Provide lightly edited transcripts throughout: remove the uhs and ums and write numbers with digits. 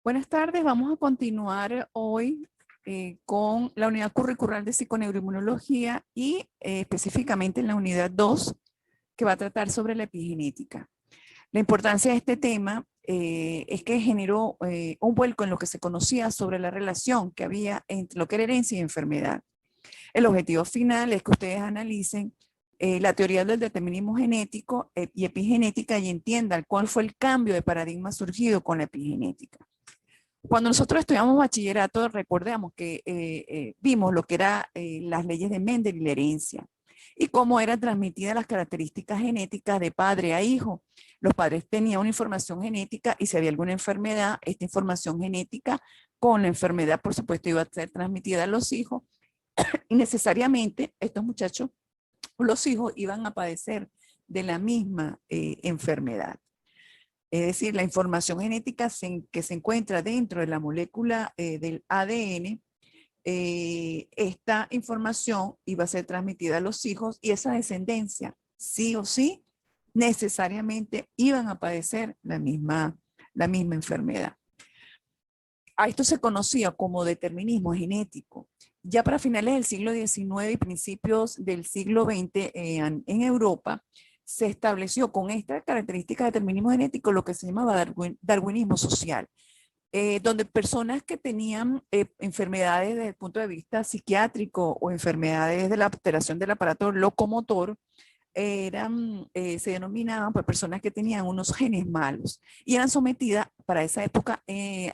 Buenas tardes, vamos a continuar hoy con la unidad curricular de psiconeuroinmunología y específicamente en la unidad 2 que va a tratar sobre la epigenética. La importancia de este tema es que generó un vuelco en lo que se conocía sobre la relación que había entre lo que era herencia y enfermedad. El objetivo final es que ustedes analicen la teoría del determinismo genético y epigenética y entiendan cuál fue el cambio de paradigma surgido con la epigenética. Cuando nosotros estudiamos bachillerato, recordemos que vimos lo que eran las leyes de Mendel y la herencia y cómo eran transmitidas las características genéticas de padre a hijo. Los padres tenían una información genética y si había alguna enfermedad, esta información genética con la enfermedad, por supuesto, iba a ser transmitida a los hijos y necesariamente estos muchachos, los hijos, iban a padecer de la misma enfermedad. Es decir, la información genética que se encuentra dentro de la molécula del ADN, esta información iba a ser transmitida a los hijos y esa descendencia, sí o sí, necesariamente iban a padecer la misma enfermedad. A esto se conocía como determinismo genético. Ya para finales del siglo XIX y principios del siglo XX en Europa, se estableció con esta característica de determinismo genético lo que se llamaba darwinismo social, donde personas que tenían enfermedades desde el punto de vista psiquiátrico o enfermedades de la alteración del aparato locomotor, se denominaban pues, personas que tenían unos genes malos y eran sometidas para esa época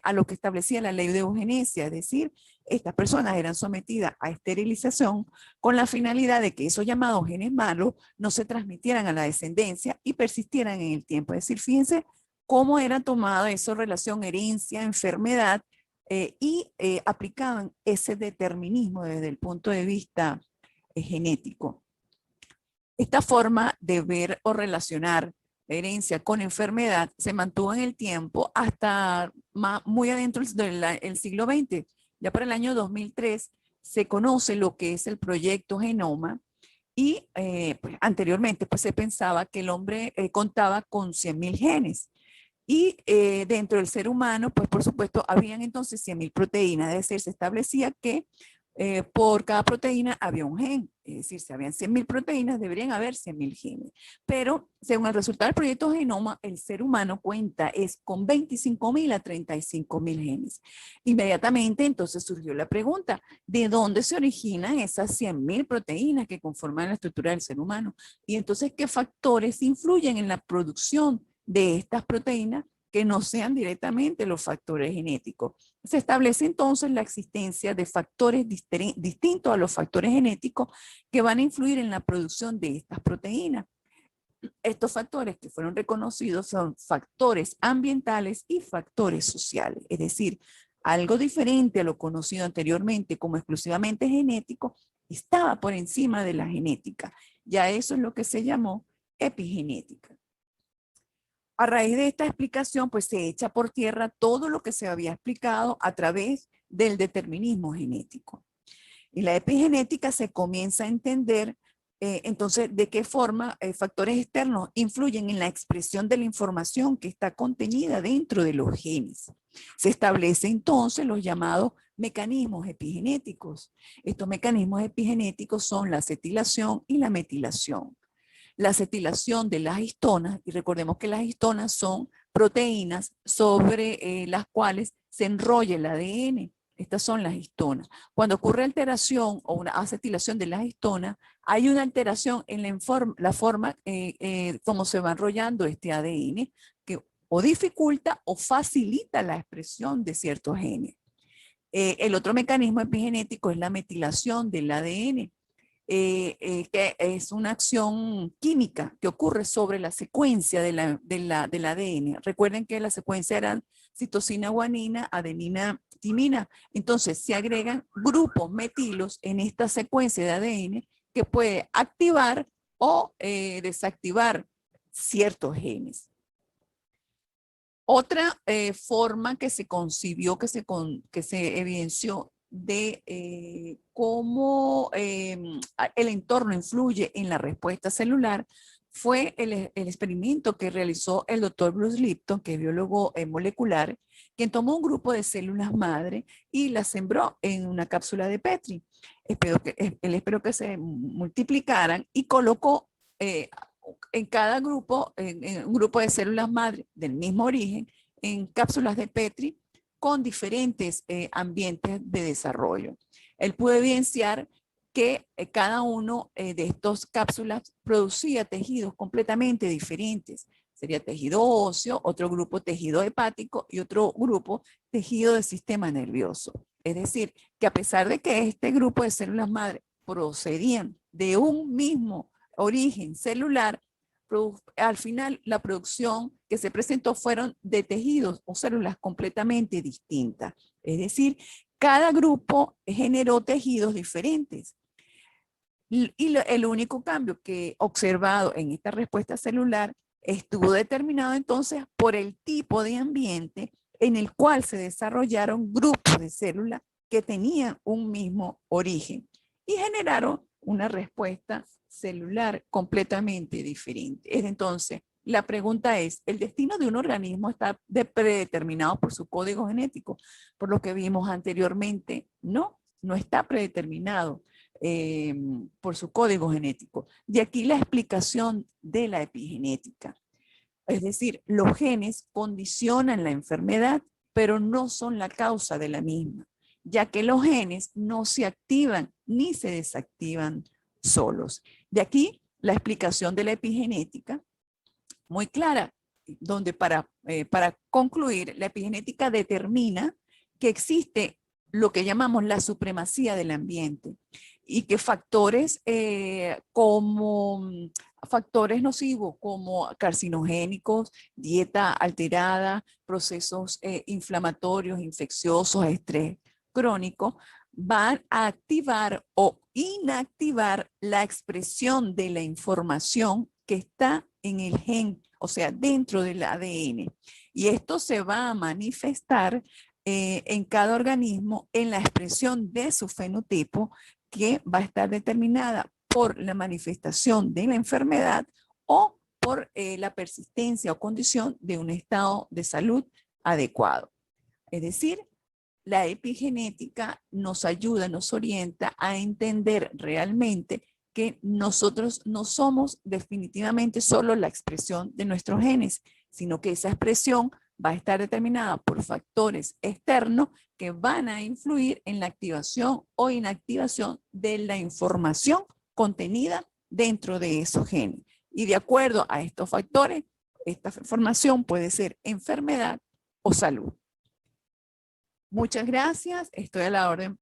a lo que establecía la ley de eugenesia, es decir, estas personas eran sometidas a esterilización con la finalidad de que esos llamados genes malos no se transmitieran a la descendencia y persistieran en el tiempo. Es decir, fíjense cómo era tomada esa relación herencia, enfermedad y aplicaban ese determinismo desde el punto de vista genético. Esta forma de ver o relacionar la herencia con enfermedad se mantuvo en el tiempo hasta muy adentro del siglo XX. Ya para el año 2003 se conoce lo que es el proyecto Genoma y pues, anteriormente pues, se pensaba que el hombre contaba con 100.000 genes. Y dentro del ser humano, pues por supuesto, habían entonces 100.000 proteínas, es decir, se establecía que por cada proteína había un gen, es decir, si habían 100.000 proteínas, deberían haber 100.000 genes. Pero según el resultado del proyecto Genoma, el ser humano cuenta es con 25.000 a 35.000 genes. Inmediatamente entonces surgió la pregunta, ¿de dónde se originan esas 100.000 proteínas que conforman la estructura del ser humano? Y entonces, ¿qué factores influyen en la producción de estas proteínas que no sean directamente los factores genéticos? Se establece entonces la existencia de factores distintos a los factores genéticos que van a influir en la producción de estas proteínas. Estos factores que fueron reconocidos son factores ambientales y factores sociales, es decir, algo diferente a lo conocido anteriormente como exclusivamente genético, estaba por encima de la genética. Ya eso es lo que se llamó epigenética. A raíz de esta explicación, pues se echa por tierra todo lo que se había explicado a través del determinismo genético. Y la epigenética se comienza a entender entonces de qué forma factores externos influyen en la expresión de la información que está contenida dentro de los genes. Se establecen entonces los llamados mecanismos epigenéticos. Estos mecanismos epigenéticos son la acetilación y la metilación. La acetilación de las histonas, y recordemos que las histonas son proteínas sobre las cuales se enrolla el ADN. Estas son las histonas. Cuando ocurre alteración o una acetilación de las histonas, hay una alteración en la forma como se va enrollando este ADN, que o dificulta o facilita la expresión de ciertos genes. El otro mecanismo epigenético es la metilación del ADN. Que es una acción química que ocurre sobre la secuencia del ADN. Recuerden que la secuencia eran citosina, guanina, adenina, timina. Entonces se agregan grupos metilos en esta secuencia de ADN que puede activar o desactivar ciertos genes. Otra forma que se concibió, que se evidenció de cómo el entorno influye en la respuesta celular fue el experimento que realizó el doctor Bruce Lipton, que es biólogo molecular, quien tomó un grupo de células madre y las sembró en una cápsula de Petri. Él esperó que se multiplicaran y colocó en cada grupo, en un grupo de células madre del mismo origen, en cápsulas de Petri con diferentes ambientes de desarrollo. Él pudo evidenciar que cada uno de estos cápsulas producía tejidos completamente diferentes. Sería tejido óseo, otro grupo tejido hepático y otro grupo tejido del sistema nervioso. Es decir, que a pesar de que este grupo de células madre procedían de un mismo origen celular, al final la producción que se presentó fueron de tejidos o células completamente distintas. Es decir, cada grupo generó tejidos diferentes. Y el único cambio que observado en esta respuesta celular estuvo determinado entonces por el tipo de ambiente en el cual se desarrollaron grupos de células que tenían un mismo origen y generaron una respuesta celular completamente diferente. Entonces, la pregunta es, ¿el destino de un organismo está predeterminado por su código genético? Por lo que vimos anteriormente, no, no está predeterminado por su código genético. De aquí la explicación de la epigenética. Es decir, los genes condicionan la enfermedad, pero no son la causa de la misma, ya que los genes no se activan ni se desactivan solos. De aquí la explicación de la epigenética, muy clara, donde para concluir, la epigenética determina que existe lo que llamamos la supremacía del ambiente y que factores como factores nocivos como carcinogénicos, dieta alterada, procesos inflamatorios, infecciosos, estrés crónico, van a activar o inactivar la expresión de la información que está en el gen, o sea, dentro del ADN. Y esto se va a manifestar en cada organismo en la expresión de su fenotipo, que va a estar determinada por la manifestación de la enfermedad o por la persistencia o condición de un estado de salud adecuado. Es decir, la epigenética nos ayuda, nos orienta a entender realmente que nosotros no somos definitivamente solo la expresión de nuestros genes, sino que esa expresión va a estar determinada por factores externos que van a influir en la activación o inactivación de la información contenida dentro de esos genes. Y de acuerdo a estos factores, esta información puede ser enfermedad o salud. Muchas gracias, estoy a la orden